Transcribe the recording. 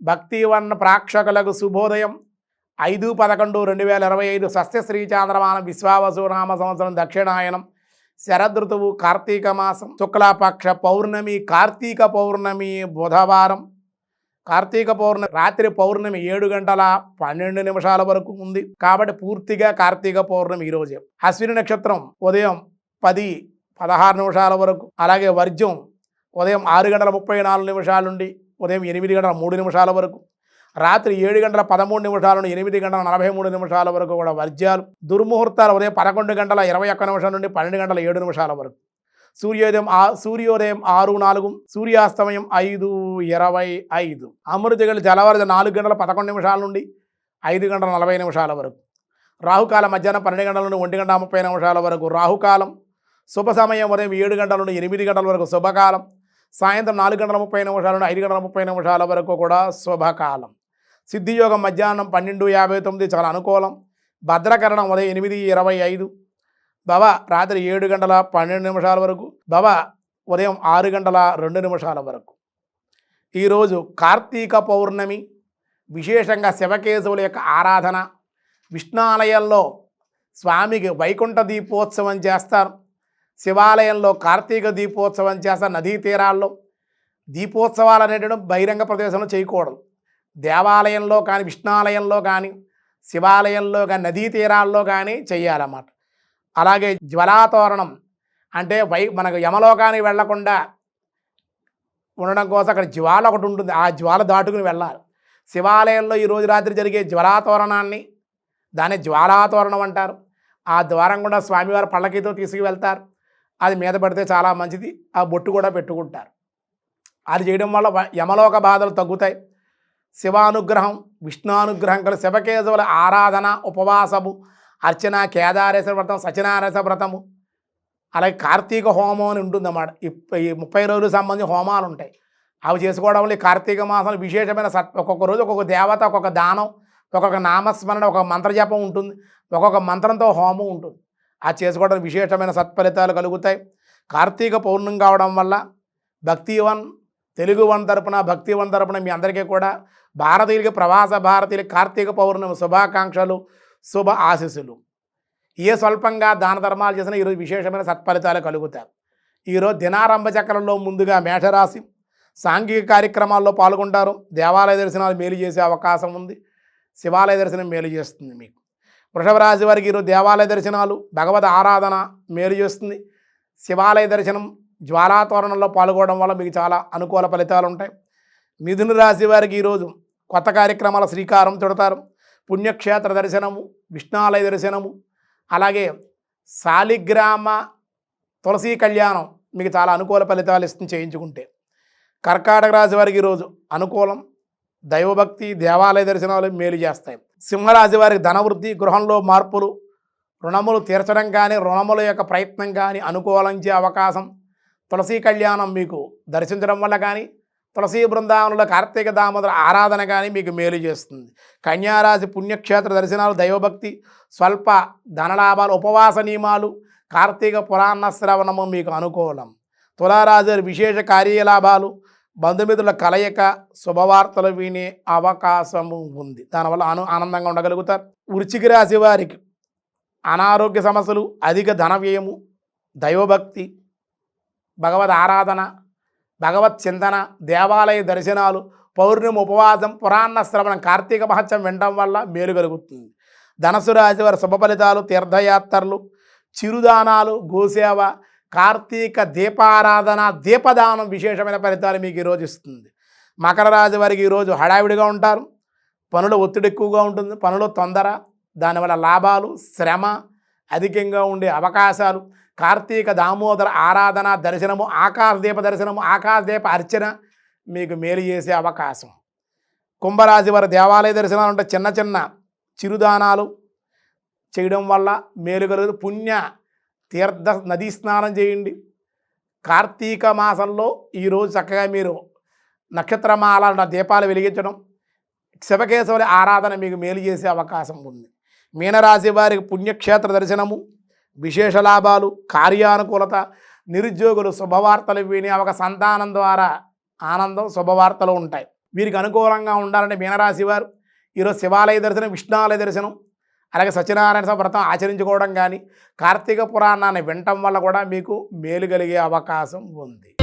భక్తివన్న ప్రేక్షకులకు శుభోదయం 5/11/2025 స్వస్తి చాంద్రమానం విశ్వావసునామ సంవత్సరం దక్షిణాయనం శరదృతువు కార్తీక మాసం శుక్లపక్ష పౌర్ణమి కార్తీక పౌర్ణమి బుధవారం కార్తీక పౌర్ణమి రాత్రి పౌర్ణమి 7:12 వరకు ఉంది కాబట్టి పూర్తిగా కార్తీక పౌర్ణమి ఈరోజే. అశ్విని నక్షత్రం ఉదయం 10:16 వరకు, అలాగే వర్జ్యం ఉదయం 6:34 నుండి ఉదయం 8:03 వరకు, రాత్రి 7:13 నుండి 8:43 వరకు కూడా వర్జ్యాలు. దుర్ముహూర్తాలు ఉదయం 11:21 నుండి 12:07 వరకు. సూర్యోదయం 6:04, సూర్యాస్తమయం 5:25. అమృతగలి తెల్లవారు 4:11 నుండి 5:40 వరకు. రాహుకాలం మధ్యాహ్నం 12 నుండి 1:30 వరకు రాహుకాలం. శుభ సమయం ఉదయం 7 నుండి 8 వరకు శుభకాలం. సాయంత్రం 4:30 నుండి 5:30 వరకు కూడా శుభకాలం. సిద్ధియోగం మధ్యాహ్నం 12:59 చాలా అనుకూలం. భద్రకరణం ఉదయం 8:25. భవ రాత్రి 7:12 వరకు. భవ ఉదయం 6:02 వరకు. ఈరోజు కార్తీక పౌర్ణమి. విశేషంగా శివకేశవుల యొక్క ఆరాధన. విష్ణాలయంలో స్వామికి వైకుంఠ దీపోత్సవం చేస్తారు. శివాలయంలో కార్తీక దీపోత్సవం చేస్తారు. నదీ తీరాల్లో దీపోత్సవాలు అనేటువంటి బహిరంగ ప్రదేశంలో చేయకూడదు. దేవాలయంలో కానీ, విష్ణాలయంలో కానీ, శివాలయంలో కానీ, నదీ తీరాల్లో కానీ చెయ్యాలన్నమాట. అలాగే జ్వాలాతోరణం అంటే మనకు యమలోకానికి వెళ్లకుండా ఉండడం కోసం అక్కడ జ్వాల ఒకటి ఉంటుంది. ఆ జ్వాల దాటుకుని వెళ్ళాలి. శివాలయంలో ఈరోజు రాత్రి జరిగే జ్వాలాతోరణాన్ని దాన్ని జ్వాలాతోరణం అంటారు. ఆ ద్వారం కూడా స్వామివారి పల్లకీతో తీసుకువెళ్తారు. అది మీద పడితే చాలా మంచిది. ఆ బొట్టు కూడా పెట్టుకుంటారు. అది చేయడం వల్ల యమలోక బాధలు తగ్గుతాయి. శివానుగ్రహం విష్ణానుగ్రహం కలిసి శివకేశవుల ఆరాధన, ఉపవాసము, అర్చన, కేదారేశ్వర వ్రతం, సత్యనారాయణ వ్రతము, అలాగే కార్తీక హోమం అని ఉంటుందన్నమాట. ఈ 30 రోజులకు సంబంధించి హోమాలు ఉంటాయి. అవి చేసుకోవడం వల్ల ఈ కార్తీక మాసం విశేషమైన ఒక్కొక్క రోజు ఒక్కొక్క దేవత, ఒక్కొక్క దానం, ఒక్కొక్క నామస్మరణ, ఒక్కొక్క మంత్రజపం ఉంటుంది, ఒక్కొక్క మంత్రంతో హోమం ఉంటుంది. అది చేసుకోవడం విశేషమైన సత్ఫలితాలు కలుగుతాయి. కార్తీక పౌర్ణమి కావడం వల్ల భక్తివన్ తెలుగు వన్ తరపున మీ అందరికీ కూడా భారతీయులకి, ప్రవాస భారతీయులకి కార్తీక పౌర్ణమి శుభాకాంక్షలు, శుభ ఆశీస్సులు. ఏ స్వల్పంగా దాన ధర్మాలు చేసినా ఈరోజు విశేషమైన సత్ఫలితాలు కలుగుతాయి. ఈరోజు దినారంభ చక్రంలో ముందుగా మేషరాశి సాంఘిక కార్యక్రమాల్లో పాల్గొంటారు. దేవాలయ దర్శనాలు మేలు చేసే అవకాశం ఉంది. శివాలయ దర్శనం మేలు చేస్తుంది మీకు. వృషభ రాశి వారికి ఈరోజు దేవాలయ దర్శనాలు, భగవద్ ఆరాధన మేలు చేస్తుంది. శివాలయ దర్శనం, జ్వాలాతోరణంలో పాల్గొనడం వల్ల మీకు చాలా అనుకూల ఫలితాలు ఉంటాయి. మిథున రాశి వారికి ఈరోజు కొత్త కార్యక్రమాల శ్రీకారం చుడతారు. పుణ్యక్షేత్ర దర్శనము, విష్ణాలయ దర్శనము, అలాగే శాలిగ్రామ తులసీ కళ్యాణం మీకు చాలా అనుకూల ఫలితాలు ఇస్తుంది చేయించుకుంటే. కర్కాటక రాశి వారికి ఈరోజు అనుకూలం. దైవభక్తి, దేవాలయ దర్శనాలు మేలు చేస్తాయి. సింహరాశి వారికి ధనవృద్ధి, గృహంలో మార్పులు, రుణములు తీర్చడం కానీ, రుణముల యొక్క ప్రయత్నం కానీ అనుకూలించే అవకాశం. తులసీ కళ్యాణం మీకు దర్శించడం వల్ల కానీ, తులసీ బృందావనంలో కార్తీక దామోదర ఆరాధన కానీ మీకు మేలు చేస్తుంది. కన్యారాశి పుణ్యక్షేత్ర దర్శనాలు, దైవభక్తి, స్వల్ప ధనలాభాలు, ఉపవాస నియమాలు, కార్తీక పురాణ శ్రవణము మీకు అనుకూలం. తులారాశి విశేష కార్యలాభాలు, బంధుమిత్రుల కలయిక, శుభవార్తలు వినే అవకాశము ఉంది. దానివల్ల ఆనందంగా ఉండగలుగుతారు. వృశ్చిక రాశి వారికి అనారోగ్య సమస్యలు, అధిక ధన వ్యయము, దైవభక్తి, భగవద్ ఆరాధన, భగవత్ చింతన, దేవాలయ దర్శనాలు, పౌర్ణమి ఉపవాసం, పురాణ శ్రవణం, కార్తీక మహత్యం వినడం వల్ల మేలు కలుగుతుంది. ధనస్సు రాశి వారి శుభ ఫలితాలు, తీర్థయాత్రలు, చిరుదానాలు, గోసేవ, కార్తీక దీపారాధన, దీపదానం విశేషమైన ఫలితాలు మీకు ఈరోజు ఇస్తుంది. మకర రాశి వారికి ఈరోజు హడావిడిగా ఉంటారు. పనుల ఒత్తిడి ఎక్కువగా ఉంటుంది, పనుల తొందర, దానివల్ల లాభాలు, శ్రమ అధికంగా ఉండే అవకాశాలు. కార్తీక దామోదర ఆరాధన దర్శనము, ఆకాశదీప దర్శనము, ఆకాశదీప అర్చన మీకు మేలు చేసే అవకాశం. కుంభరాశి వారి దేవాలయ దర్శనాలు అంటే చిన్న చిన్న చిరుదానాలు చేయడం వల్ల మేలు కలుగుతుంది. పుణ్య తీర్థ నదీ స్నానం చేయండి. కార్తీక మాసంలో ఈరోజు చక్కగా మీరు నక్షత్రమాల దీపాలు వెలిగించడం, శివకేశవుల ఆరాధన మీకు మేలు చేసే అవకాశం ఉంది. మీనరాశి వారికి పుణ్యక్షేత్ర దర్శనము, విశేష లాభాలు, కార్యానుకూలత, నిరుద్యోగులు శుభవార్తలు విని ఒక సంతానం ద్వారా ఆనందం, శుభవార్తలు ఉంటాయి. వీరికి అనుకూలంగా ఉండాలంటే మీనరాశి వారు ఈరోజు శివాలయ దర్శనం, విష్ణాలయ దర్శనం, అలాగే సత్యనారాయణ వ్రతం ఆచరించుకోవడం కానీ, కార్తీక పురాణాన్ని వినటం వల్ల కూడా మీకు మేలు కలిగే అవకాశం ఉంది.